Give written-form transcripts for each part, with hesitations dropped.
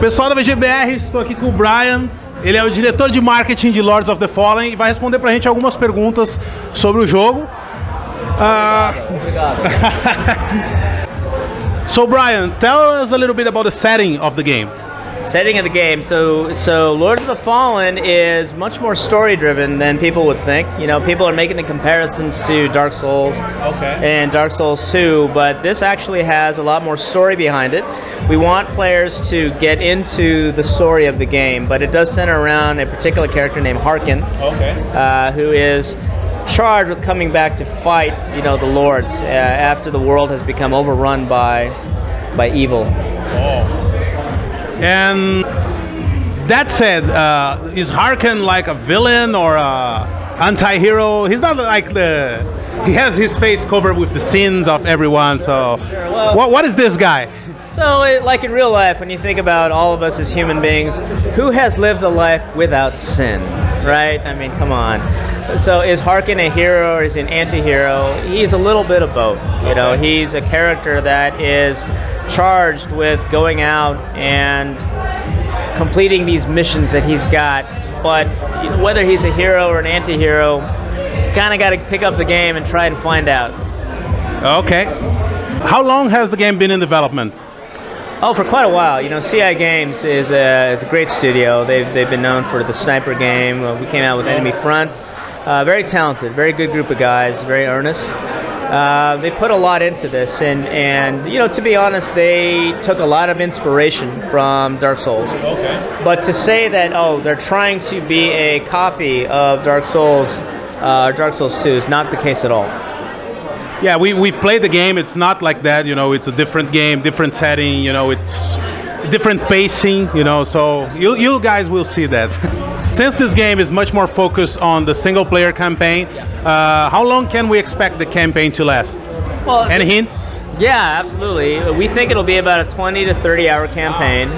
Pessoal da VGBR, estou aqui com o Brian. Ele é o diretor de marketing de Lords of the Fallen e vai responder pra gente algumas perguntas sobre o jogo. Obrigado. So Brian, tell us a little bit about the setting of the game. Setting of the game. So Lords of the Fallen is much more story driven than people would think. You know, people are making the comparisons to Dark Souls and Dark Souls 2, but this actually has a lot more story behind it. We want players to get into the story of the game, but it does center around a particular character named Harkin, who is charged with coming back to fight, you know, the lords after the world has become overrun by evil. And that said, is Harkin like a villain or a anti-hero? He's not like he has his face covered with the sins of everyone, so sure, well, what is this guy? So, like in real life, when you think about all of us as human beings, who has lived a life without sin, right? I mean, come on. So is Harkin a hero or is he an anti-hero? He's a little bit of both. You know, he's a character that is charged with going out and completing these missions that he's got, but whether he's a hero or an anti-hero, kind of got to pick up the game and try and find out. Okay. How long has the game been in development? Oh, for quite a while. You know, CI Games is a great studio. They've been known for the sniper game. We came out with Enemy Front. Very talented, very good group of guys, very earnest. They put a lot into this, and you know, to be honest, they took a lot of inspiration from Dark Souls. But to say that, oh, they're trying to be a copy of Dark Souls 2 is not the case at all. Yeah, we've played the game. It's not like that, you know. It's a different game, different setting, you know. It's different pacing, you know. So you guys will see that. Since this game is much more focused on the single-player campaign, how long can we expect the campaign to last? Well, any hints? Yeah, absolutely. We think it'll be about a 20 to 30-hour campaign.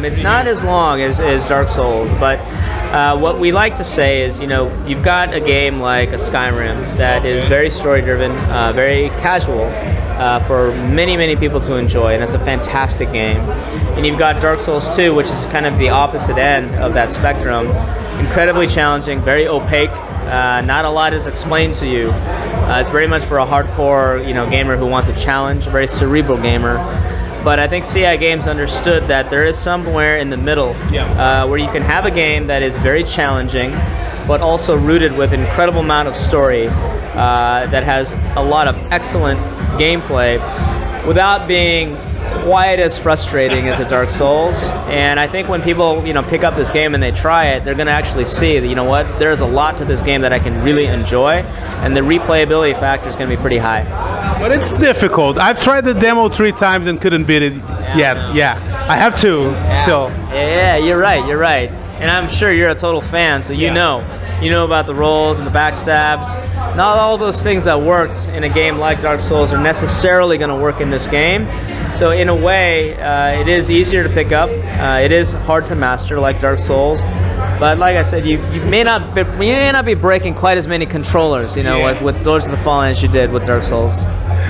It's not as long as Dark Souls, but what we like to say is, you know, you've got a game like a Skyrim that is very story-driven, very casual for many people to enjoy, and it's a fantastic game. And you've got Dark Souls 2, which is kind of the opposite end of that spectrum. Incredibly challenging, very opaque. Not a lot is explained to you. It's very much for a hardcore, you know, gamer who wants a challenge, a very cerebral gamer. But I think CI Games understood that there is somewhere in the middle where you can have a game that is very challenging, but also rooted with an incredible amount of story that has a lot of excellent gameplay without being quite as frustrating as a Dark Souls. And I think when people, you know, pick up this game and they try it, they're going to actually see that, you know what, there's a lot to this game that I can really enjoy, and the replayability factor is going to be pretty high. But it's difficult. I've tried the demo 3 times and couldn't beat it yet. Yeah, I have to still. Yeah, you're right. You're right. And I'm sure you're a total fan, so you know about the rolls and the backstabs. Not all those things that worked in a game like Dark Souls are necessarily going to work in this game. So in a way, it is easier to pick up. It is hard to master, like Dark Souls. But like I said, you may not be breaking quite as many controllers, you know, with Lords of the Fallen as you did with Dark Souls.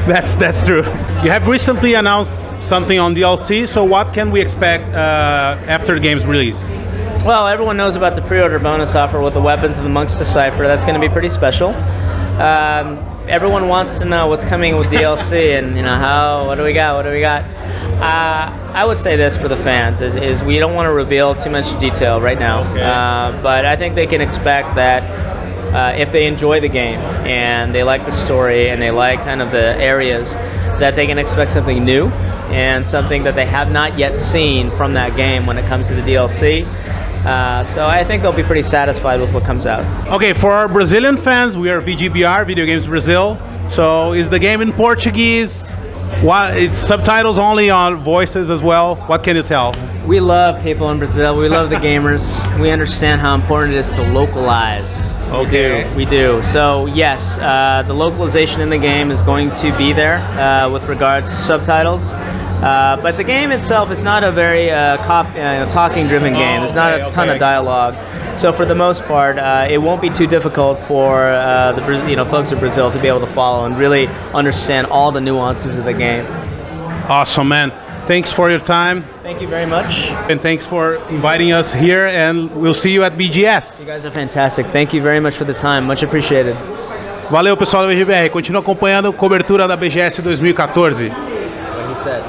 That's true. You have recently announced something on DLC, so what can we expect after the game's release? Well, everyone knows about the pre-order bonus offer with the Weapons of the Monk's Decipher. That's going to be pretty special. Everyone wants to know what's coming with DLC, and you know, what do we got? I would say this for the fans is we don't want to reveal too much detail right now, but I think they can expect that if they enjoy the game and they like the story and they like kind of the areas, that they can expect something new and something that they have not yet seen from that game when it comes to the DLC. So I think they'll be pretty satisfied with what comes out. Okay, for our Brazilian fans, we are VGBR, Video Games Brazil. So is the game in Portuguese? It's subtitles only on voices as well? What can you tell? We love people in Brazil. We love the gamers. We understand how important it is to localize. We do. So yes, the localization in the game is going to be there with regards to subtitles. But the game itself is not a very talking-driven game. There's not a ton of dialogue. So for the most part, it won't be too difficult for the folks of Brazil to be able to follow and really understand all the nuances of the game. Awesome, man. thanks for your time. Thank you very much. And thanks for inviting us here, and we'll see you at BGS. You guys are fantastic. Thank you very much for the time. Much appreciated. Valeu, pessoal do RBR. Continua acompanhando a cobertura da BGS 2014. What he said.